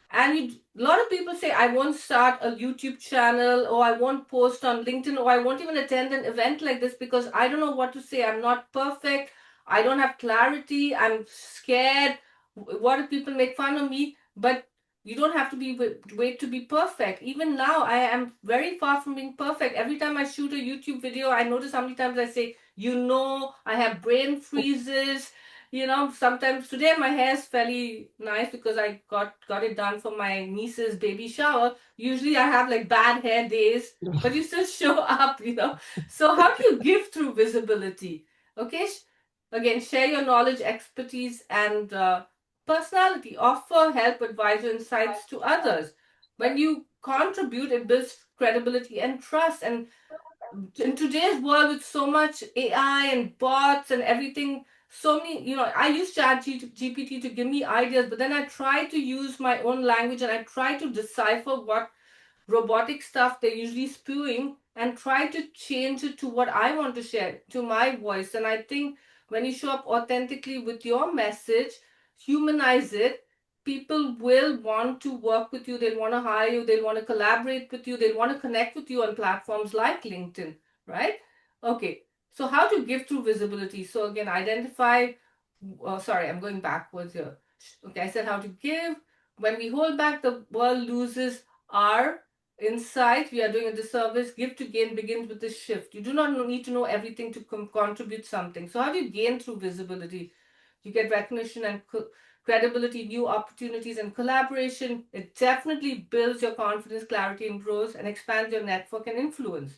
And a lot of people say, I won't start a YouTube channel, or I won't post on LinkedIn, or I won't even attend an event like this because I don't know what to say. I'm not perfect. I don't have clarity, I'm scared, what if people make fun of me? But you don't have to wait to be perfect. Even now, I am very far from being perfect. Every time I shoot a YouTube video, I notice how many times I say, I have brain freezes. Sometimes today my hair is fairly nice because I got it done for my niece's baby shower. Usually I have like bad hair days, but you still show up. So how do you give through visibility? Okay, again, share your knowledge, expertise, and personality. Offer help, advice, or insights to others. When you contribute, it builds credibility and trust. And in today's world, with so much AI and bots and everything, so many, I use GPT to give me ideas, but then I try to use my own language and I try to decipher what robotic stuff they're usually spewing and try to change it to what I want to share, to my voice. And I think when you show up authentically with your message, humanize it, people will want to work with you, they'll want to hire you, they'll want to collaborate with you, they'll want to connect with you on platforms like LinkedIn, right? Okay, so how to give through visibility. So again, identify, sorry, I'm going backwards here. Okay, I said how to give. When we hold back, the world loses our insight. We are doing a disservice. Give to gain begins with this shift. You do not need to know everything to contribute something. So how do you gain through visibility? You get recognition and credibility, new opportunities, and collaboration. It definitely builds your confidence, clarity, and growth, and expands your network and influence.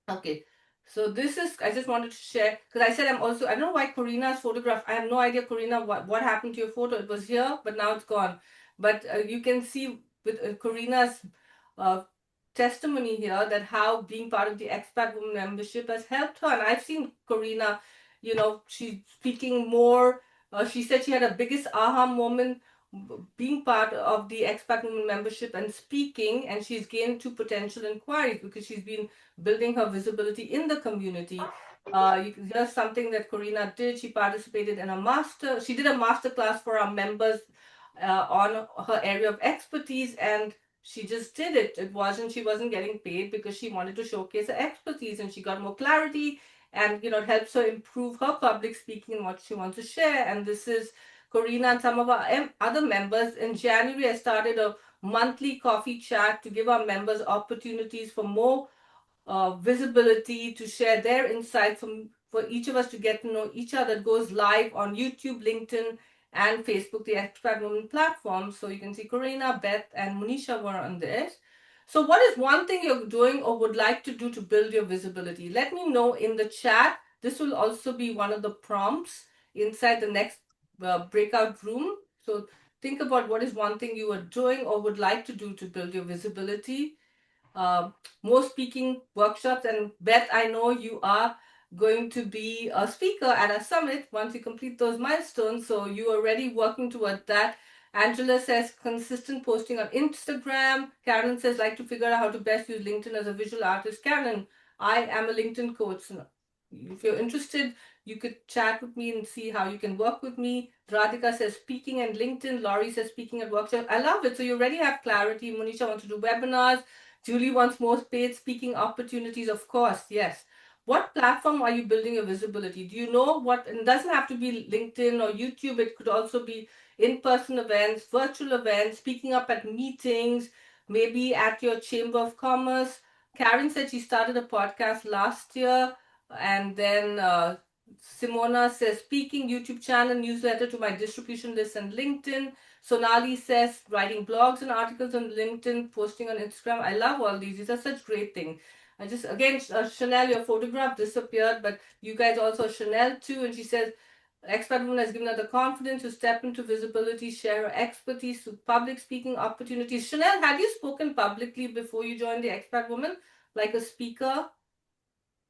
Okay, so this is, I just wanted to share, because I said I don't know why Karina's photograph, I have no idea, Karina, what happened to your photo. It was here, but now it's gone. But you can see with Karina's uh, testimony here that how being part of the Expat Woman membership has helped her. And I've seen Karina, she's speaking more. She said she had a biggest aha moment being part of the Expat Woman membership and speaking, and she's gained two potential inquiries because she's been building her visibility in the community. Here's something that Karina did. She participated in she did a master class for our members on her area of expertise, and she just did it. She wasn't getting paid because she wanted to showcase her expertise, and she got more clarity, and it helps her improve her public speaking and what she wants to share. And this is Karina and some of our other members. In January, I started a monthly coffee chat to give our members opportunities for more visibility, to share their insights, for each of us to get to know each other. It goes live on YouTube, LinkedIn, and Facebook, the Expat Women platform. So you can see Karina, Beth, and Monisha were on this. So what is one thing you're doing or would like to do to build your visibility? Let me know in the chat. This will also be one of the prompts inside the next breakout room. So think about what is one thing you are doing or would like to do to build your visibility. uh, More speaking workshops. And Beth, I know you are going to be a speaker at a summit once you complete those milestones. So you are already working toward that. Angela says consistent posting on Instagram. Karen says like to figure out how to best use LinkedIn as a visual artist. Karen, I am a LinkedIn coach. So if you're interested, you could chat with me and see how you can work with me. Radhika says speaking and LinkedIn. Laurie says speaking at workshops. I love it. So you already have clarity. Monisha wants to do webinars. Julie wants more paid speaking opportunities, of course, yes. What platform are you building your visibility? Do you know what? And it doesn't have to be LinkedIn or YouTube. It could also be in-person events, virtual events, speaking up at meetings, maybe at your Chamber of Commerce. Karen said she started a podcast last year. And then Simona says speaking, YouTube channel, newsletter to my distribution list, and LinkedIn. Sonali says writing blogs and articles on LinkedIn, posting on Instagram. I love all these. These are such great things. I just, again, Chanel, your photograph disappeared, but you guys also Chanel too. And she says, Expat Woman has given her the confidence to step into visibility, share her expertise to public speaking opportunities. Chanel, had you spoken publicly before you joined the Expat Woman, like a speaker?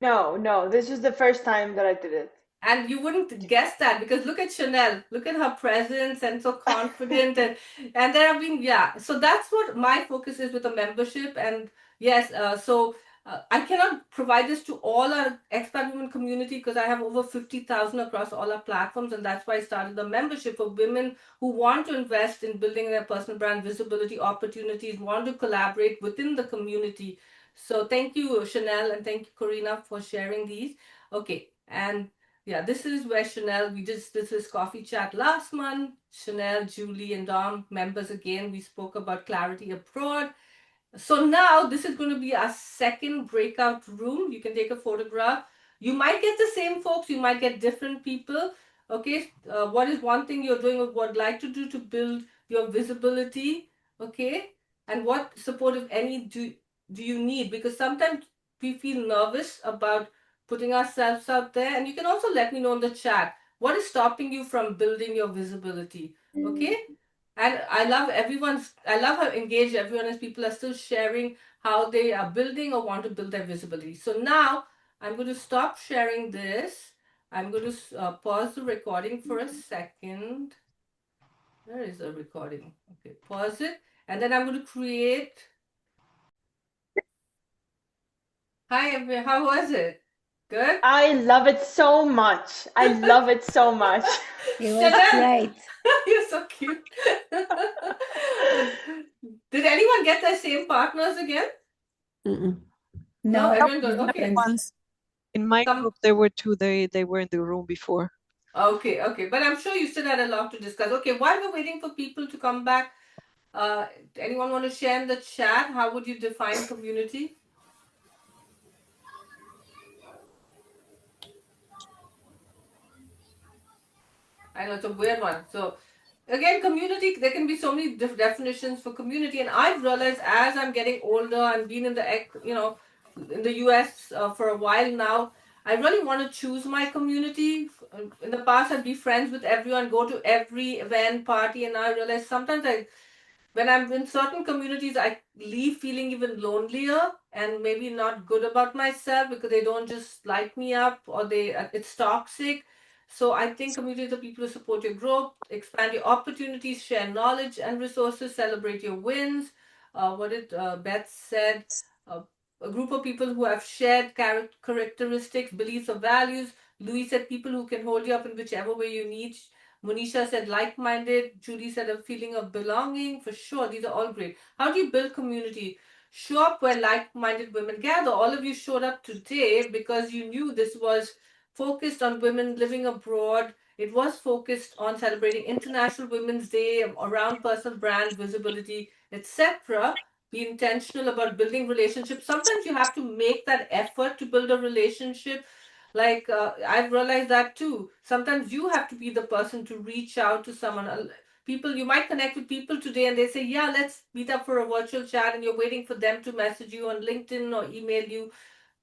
No, no, this is the first time that I did it. And you wouldn't guess that because look at Chanel, look at her presence and so confident, and there have been, yeah. So that's what my focus is with a membership. And yes, I cannot provide this to all our Expat Women community because I have over 50,000 across all our platforms, and that's why I started the membership for women who want to invest in building their personal brand visibility opportunities, want to collaborate within the community. So thank you, Chanel, and thank you, Karina, for sharing these. Okay, and Yeah, this is where Chanel, we just did this coffee chat last month. Chanel, Julie, and Dom, members again, we spoke about clarity abroad. So now this is going to be our second breakout room. You can take a photograph. You might get the same folks, you might get different people. Okay, what is one thing you're doing or would like to do to build your visibility? Okay, and what support, if any, do you need? Because sometimes we feel nervous about putting ourselves out there. And you can also let me know in the chat what is stopping you from building your visibility. Okay, and I love how engaged everyone is. People are still sharing how they are building or want to build their visibility. So now I'm going to stop sharing this. I'm going to pause the recording for a second. Where is the recording? Okay, pause it. And then I'm going to create. Hi, everyone. How was it? Good? I love it so much. I love it so much. It was Chanel, great. you're so cute. Did anyone get their same partners again? Mm-mm. No, No, everyone got okay. different. Once. In my group, there were two. They were in the room before. Okay, okay. But I'm sure you still had a lot to discuss. Okay, while we're waiting for people to come back, uh, anyone want to share in the chat? How would you define community? I know it's a weird one. So again, community, there can be so many definitions for community. And I've realized as I'm getting older and been in in the US for a while now, I really want to choose my community. In the past, I'd be friends with everyone, go to every event, party, and now I realize sometimes when I'm in certain communities, I leave feeling even lonelier and maybe not good about myself because they don't just light me up or it's toxic. So I think communities are people who support your growth, expand your opportunities, share knowledge and resources, celebrate your wins. What did Beth said? Uh, a group of people who have shared characteristics, beliefs, or values. Louis said people who can hold you up in whichever way you need. Monisha said like-minded. Julie said a feeling of belonging. For sure, these are all great. How do you build community? Show up where like-minded women gather. All of you showed up today because you knew this was focused on women living abroad. It was focused on celebrating International Women's Day, around personal brand visibility, etc. Be intentional about building relationships. Sometimes you have to make that effort to build a relationship. Like I've realized that too. Sometimes you have to be the person to reach out to someone. People, you might connect with people today and they say, yeah, let's meet up for a virtual chat, and you're waiting for them to message you on LinkedIn or email you.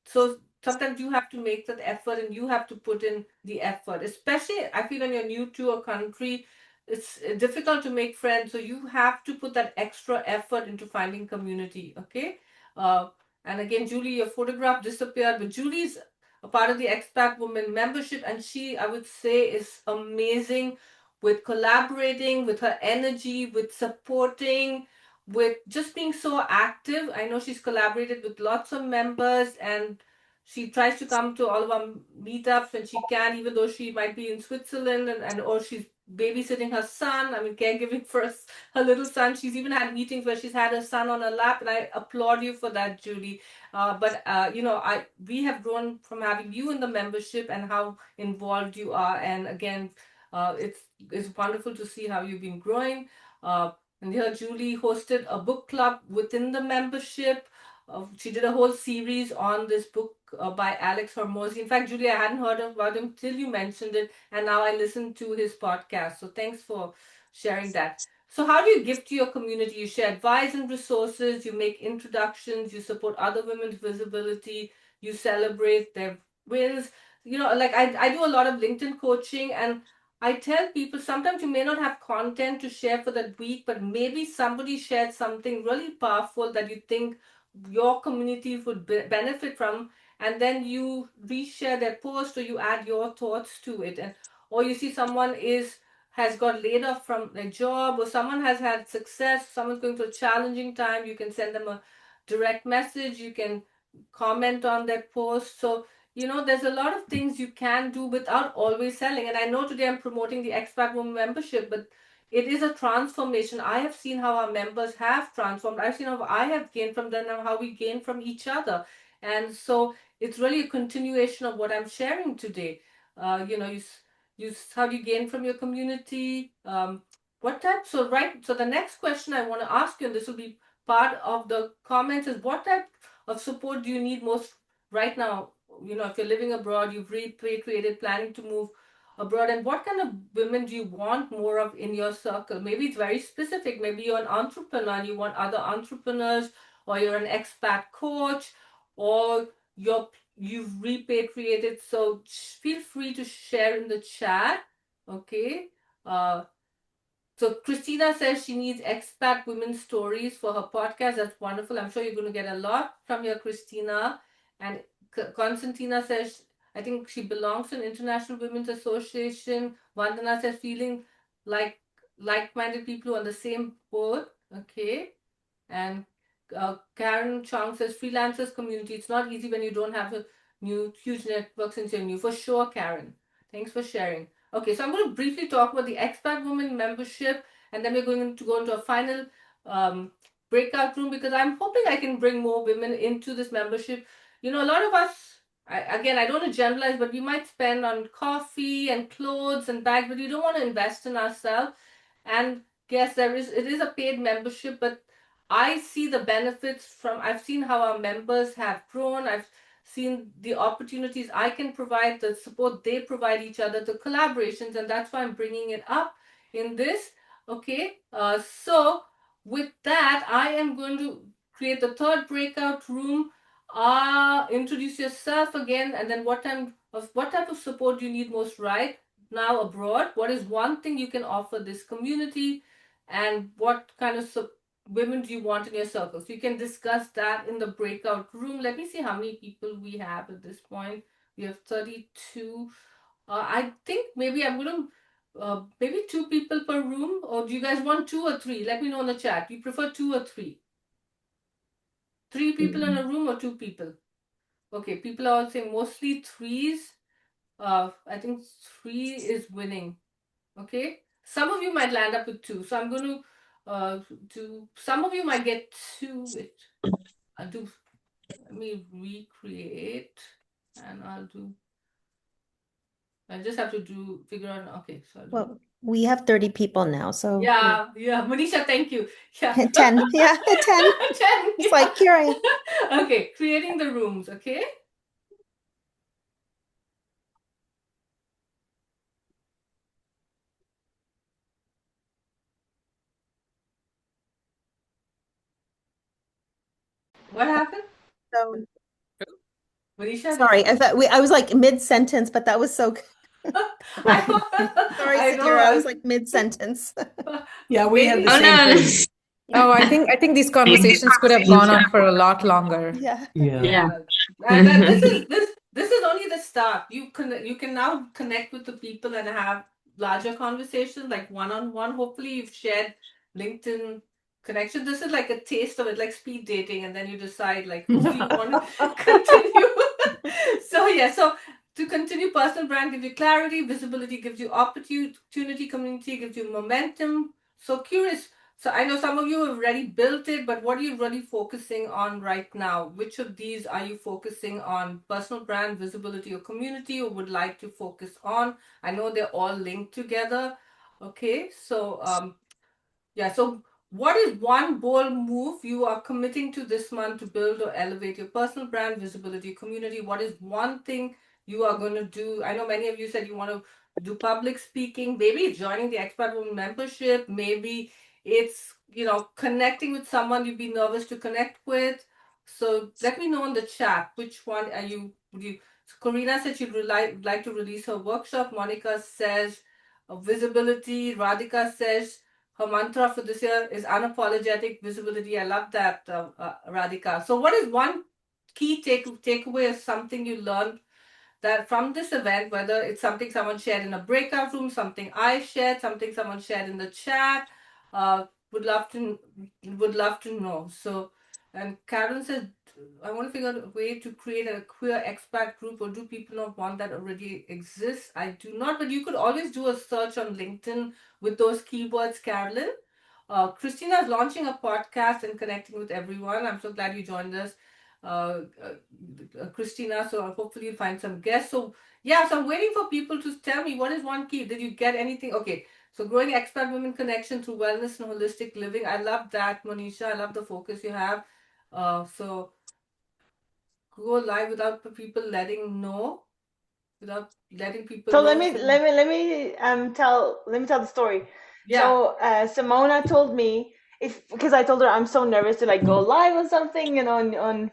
So sometimes you have to make that effort and you have to put in the effort, especially I feel when you're new to a country, it's difficult to make friends, so you have to put that extra effort into finding community. Okay, uh, and again, Julie, your photograph disappeared, but Julie's a part of the Expat Woman membership, and she, I would say, is amazing with collaborating, with her energy, with supporting, with just being so active. I know she's collaborated with lots of members, and she tries to come to all of our meetups when she can, even though she might be in Switzerland, and or she's babysitting her son. I mean, caregiving for her little son. She's even had meetings where she's had her son on her lap, and I applaud you for that, Julie. But I we have grown from having you in the membership and how involved you are, and again, it's wonderful to see how you've been growing. Uh, and here, Julie hosted a book club within the membership. She did a whole series on this book by Alex Hormozy. In fact, Julie, I hadn't heard about him till you mentioned it, and now I listened to his podcast. So thanks for sharing that. So, how do you give to your community? You share advice and resources, you make introductions, you support other women's visibility, you celebrate their wins. Like I do a lot of LinkedIn coaching, and I tell people sometimes you may not have content to share for that week, but maybe somebody shared something really powerful that you think your community would benefit from, and then you reshare their post or you add your thoughts to it. And or you see someone has got laid off from their job, or someone has had success, someone's going through a challenging time, you can send them a direct message, you can comment on their post. So there's a lot of things you can do without always selling. And I know today I'm promoting the Expat Woman membership, but it is a transformation. I have seen how our members have transformed. I've seen how I have gained from them and how we gain from each other. And so it's really a continuation of what I'm sharing today. how do you gain from your community? What type? So right. So the next question I want to ask you, and this will be part of the comments, is what type of support do you need most right now? If you're living abroad, you've repatriated, planning to move abroad, and what kind of women do you want more of in your circle? Maybe it's very specific. Maybe you're an entrepreneur and you want other entrepreneurs, or you're an expat coach, or you've repatriated. So feel free to share in the chat. Okay. So Christina says she needs expat women stories for her podcast. That's wonderful. I'm sure you're going to get a lot from your Christina. And Constantina says, I think she belongs to an International Women's Association. Vandana says feeling like like-minded people on the same boat. Okay. And Karen Chong says freelancers community. It's not easy when you don't have a huge network since you're new. For sure, Karen. Thanks for sharing. Okay, so I'm going to briefly talk about the Expat Woman membership, and then we're going to go into a final breakout room, because I'm hoping I can bring more women into this membership. A lot of us, again, I don't want to generalize, but we might spend on coffee and clothes and bags, but we don't want to invest in ourselves. And yes, it is a paid membership, but I see the benefits from, I've seen how our members have grown. I've seen the opportunities I can provide, the support they provide each other, the collaborations, and that's why I'm bringing it up in this. Okay, so with that, I am going to create the third breakout room. Introduce yourself again, and then what type of support do you need most right now abroad? What is one thing you can offer this community, and what kind of women do you want in your circle? So you can discuss that in the breakout room. Let me see how many people we have at this point. We have 32. I think maybe I'm going to, maybe two people per room, or do you guys want two or three? Let me know in the chat. You prefer two or three? Three people in a room or two people? Okay, people are all saying mostly threes. I think three is winning. Okay, some of you might land up with two, so I'm going to do. Some of you might get two. I'll do. Let me recreate, and I'll do. I just have to figure out. Okay, so I'll do. Well, we have 30 people now, so Yeah, Manisha, thank you. Yeah. 10. Yeah, 10. 10. It's like here Okay, creating the rooms. Okay. What happened? So Manisha, sorry, I was like mid-sentence, but that was so good. Sorry, I know. Sadira, I was like mid-sentence. Yeah, we had the Maybe. same thing. Oh, I think these conversations could have gone on for a lot longer. Yeah. Yeah. And this is only the start. You can now connect with the people and have larger conversations, like one-on-one. Hopefully you've shared LinkedIn connection. This is like a taste of it, like speed dating, and then you decide like who do you want to continue. So to continue, personal brand gives you clarity, visibility gives you opportunity, community gives you momentum. So curious. So I know some of you have already built it, but what are you really focusing on right now? Which of these are you focusing on? Personal brand, visibility, or community, or would like to focus on? I know they're all linked together. Okay, so yeah, so what is one bold move you are committing to this month to build or elevate your personal brand, visibility, community? What is one thing you are going to do? I know many of you said you want to do public speaking. Maybe it's joining the Expat Woman membership. Maybe it's, connecting with someone you'd be nervous to connect with. So let me know in the chat which one are you. So Karina said she'd like to release her workshop. Monica says visibility. Radhika says her mantra for this year is unapologetic visibility. I love that, Radhika. So, what is one key takeaway, or something you learned that from this event, whether it's something someone shared in a breakout room, something I shared, something someone shared in the chat? Would love to know. So, and Karen says, I want to figure out a way to create a queer expat group, or do people not want that already exists? I do not, but you could always do a search on LinkedIn with those keywords, Carolyn. Christina is launching a podcast and connecting with everyone. I'm so glad you joined us. Christina. So hopefully you'll find some guests. So yeah, so I'm waiting for people to tell me what is one key. Did you get anything? Okay. So growing expat women connection through wellness and holistic living. I love that, Monisha. I love the focus you have. So go live without the people letting know, without letting people So know. So let me tell the story. yeah. So Simona told me, if because I told her I'm so nervous to like go live on something and on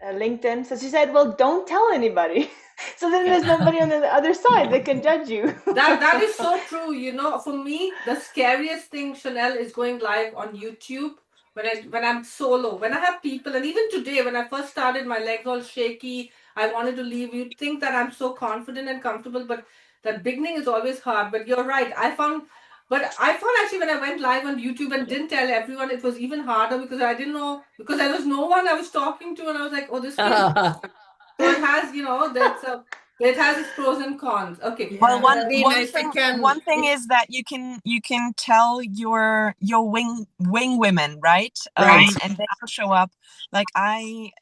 LinkedIn. So she said, "Well, don't tell anybody." So then there's nobody on the other side that can judge you. That is so true. You know, for me, the scariest thing, Chanel, is going live on YouTube when I'm solo. When I have people, and even today, when I first started, my legs all shaky. I wanted to leave. You'd think that I'm so confident and comfortable, but that beginning is always hard. But you're right. I found actually when I went live on YouTube and didn't tell everyone, it was even harder because I didn't know because there was no one I was talking to, and I was like, oh, this feels. So it has, it has its pros and cons. Okay. Well, Yeah, one Karina, one if I thing can, one thing is that you can tell your wing women, right? right. And they will show up. Like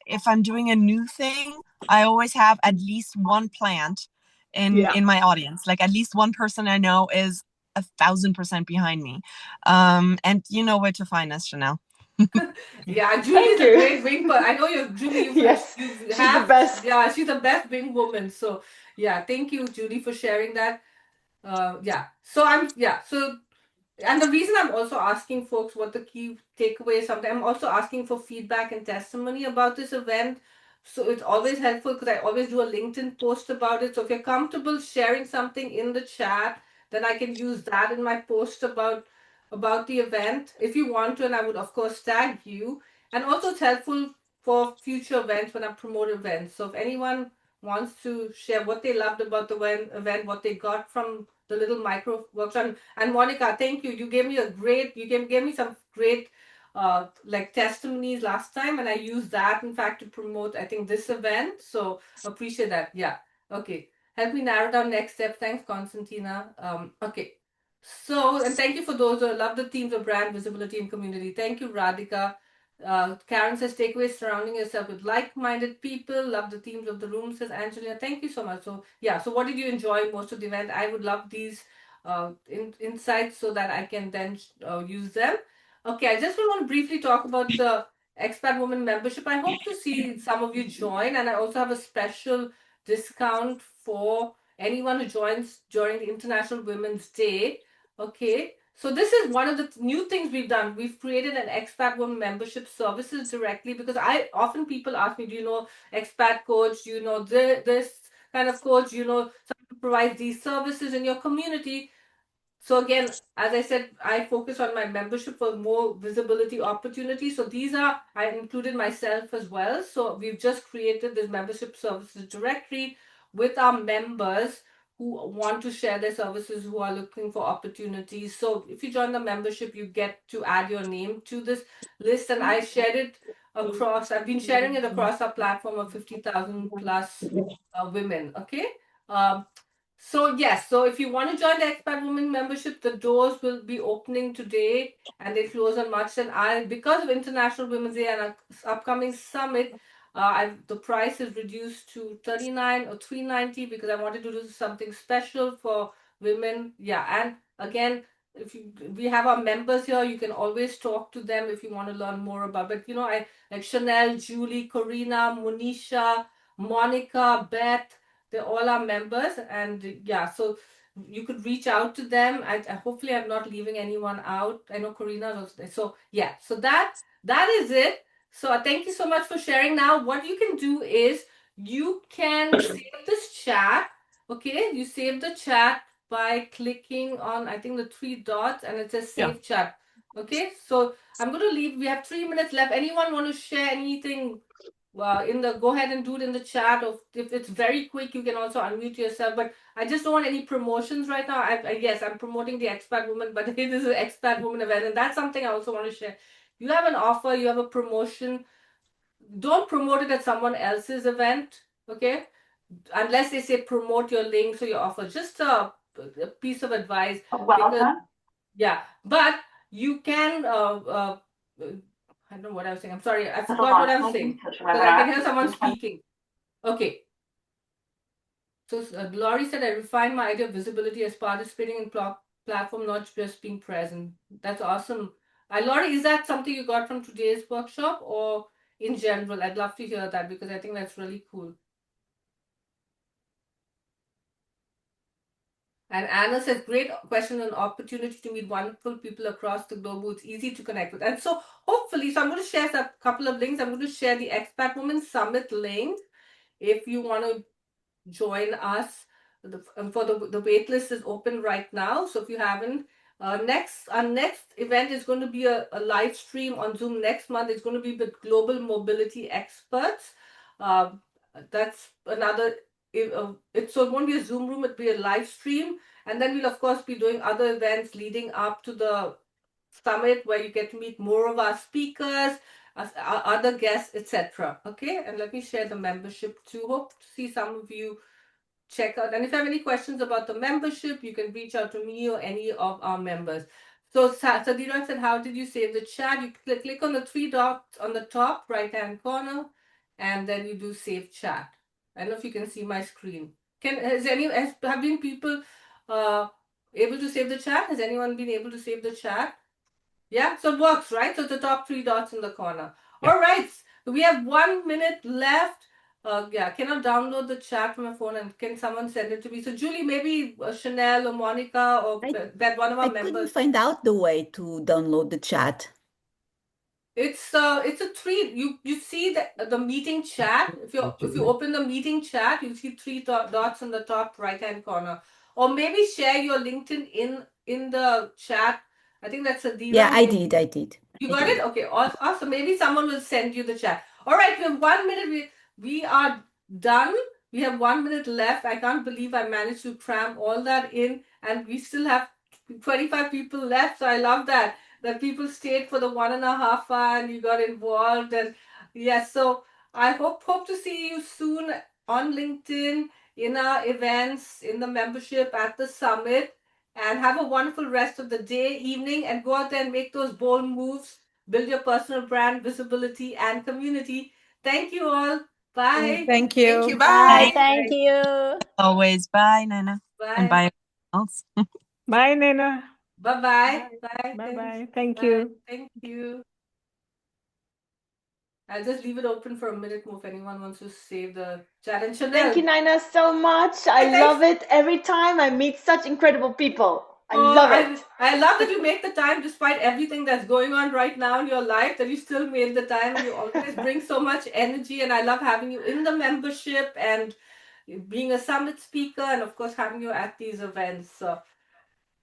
if I'm doing a new thing, I always have at least one plant Yeah. in my audience. Like at least one person I know is 1,000% behind me. And you know where to find us, Chanel. Yeah, Thank Julie's a you. great wing, but I know you, Julie. Yes, You she's the have, best. yeah, she's the best wing woman. So yeah, thank you, Julie, for sharing that. Yeah. So So and the reason I'm also asking folks what the key takeaways, sometimes I'm also asking for feedback and testimony about this event. So it's always helpful because I always do a LinkedIn post about it. So if you're comfortable sharing something in the chat, then I can use that in my post about the event if you want to, and I would of course tag you. And also it's helpful for future events when I promote events. So if anyone wants to share what they loved about the event, what they got from the little micro workshop. And Monica, thank you. You gave me some great like testimonies last time, and I used that in fact to promote I think this event. So appreciate that. Yeah. Okay. Help me narrow down next step. Thanks, Constantina. Okay. So, and thank you for those who love the themes of brand visibility and community. Thank you, Radhika. Karen says takeaways surrounding yourself with like-minded people. Love the themes of the room, says Angelina. Thank you so much. So yeah, so what did you enjoy most of the event? I would love these insights so that I can then use them. Okay, I just want to briefly talk about the Expat Woman membership. I hope to see some of you join, and I also have a special discount for anyone who joins during the International Women's Day. Okay, so this is one of the new things we've done. We've created an expat woman membership services directly because I often people ask me, do you know expat coach? Do you know this kind of coach? Do you know someone who provides these services in your community? So again, as I said, I focus on my membership for more visibility opportunities. So these are, I included myself as well. So we've just created this membership services directory with our members who want to share their services, who are looking for opportunities. So if you join the membership, you get to add your name to this list. And I shared it across, I've been sharing it across our platform of 50,000 plus women. Okay. Um, so yes, so if you want to join the Expat Women membership, the doors will be opening today and they close on March. And because of International Women's Day and our upcoming summit, the price is reduced to 39 or 390 because I wanted to do something special for women. Yeah, and again, if we have our members here, you can always talk to them if you want to learn more about. But I like Chanel, Julie, Corina, Monisha, Monica, Beth. They're all our members, and yeah, so you could reach out to them. I hopefully I'm not leaving anyone out. I know Karina was there. So yeah, so that is it. So thank you so much for sharing. Now, what you can do is you can save this chat. Okay, you save the chat by clicking on I think the three dots, and it says Yeah. save chat. Okay, so I'm going to leave. We have 3 minutes left. Anyone want to share anything go ahead and do it in the chat, or if it's very quick you can also unmute yourself, but I just don't want any promotions right now. Yes, I'm promoting the Expat Woman, but it is an Expat Woman event, and that's something I also want to share. You have an offer, you have a promotion, don't promote it at someone else's event. Okay, unless they say promote your links or your offer. Just a piece of advice, Well because done. yeah, but you can I don't know what I was saying. I'm sorry. I forgot what I was saying because I can hear someone speaking. Okay. So Glory said, I refined my idea of visibility as participating in platform, not just being present. That's awesome. Laurie, is that something you got from today's workshop or in general? I'd love to hear that because I think that's really cool. And Anna says, great question and opportunity to meet wonderful people across the globe who it's easy to connect with. And so hopefully, so I'm going to share a couple of links. I'm going to share the Expat Woman Summit link if you want to join us. For the wait list is open right now. So if you haven't, our next event is going to be a live stream on Zoom next month. It's going to be with global mobility experts. That's another. So it won't be a Zoom room. It'll be a live stream, and then we'll of course be doing other events leading up to the summit where you get to meet more of our speakers, our other guests, etc. Okay, and let me share the membership too. Hope to see some of you check out. And if you have any questions about the membership, you can reach out to me or any of our members. So Sadira said, how did you save the chat? You click on the three dots on the top right-hand corner, and then you do save chat. I don't know if you can see my screen. Have been people able to save the chat? Has anyone been able to save the chat? Yeah, so it works, right? So the top three dots in the corner. Yeah. All right, we have 1 minute left. Cannot download the chat from my phone, and can someone send it to me? So Julie, maybe Chanel or Monica or that one of our members. I couldn't find out the way to download the chat. It's a three. You see the meeting chat. If you open the meeting chat, you see three dots in the top right hand corner. Or maybe share your LinkedIn in the chat. I think that's Adira. Yeah, I did. You got it? Okay, awesome. Maybe someone will send you the chat. All right, we have 1 minute. We are done. We have 1 minute left. I can't believe I managed to cram all that in, and we still have 25 people left. So I love that people stayed for the 1.5 hour and you got involved. And yes, so I hope to see you soon on LinkedIn, in our events, in the membership, at the summit. And have a wonderful rest of the day, evening, and go out there and make those bold moves. Build your personal brand, visibility, and community. Thank you all. Bye. Thank you. Thank you. Bye. Thank you. Always. Bye, Nana. Bye. And bye, everyone else. Bye, Nena. Bye-bye. Bye. Bye-bye. Thank Bye. you. Thank you. I'll just leave it open for a minute more if anyone wants to save the chat. And Chanel. Thank you, Nina, so much. I love it. Every time I meet such incredible people. I love it. I love that you make the time despite everything that's going on right now in your life, that you still made the time. You always bring so much energy, and I love having you in the membership and being a summit speaker, and of course having you at these events. So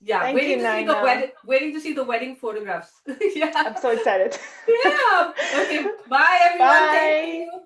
yeah, Thank waiting you, to see Nina. the wedding, waiting to see the wedding photographs. Yeah, I'm so excited. yeah. Okay, bye everyone. Bye. Thank you.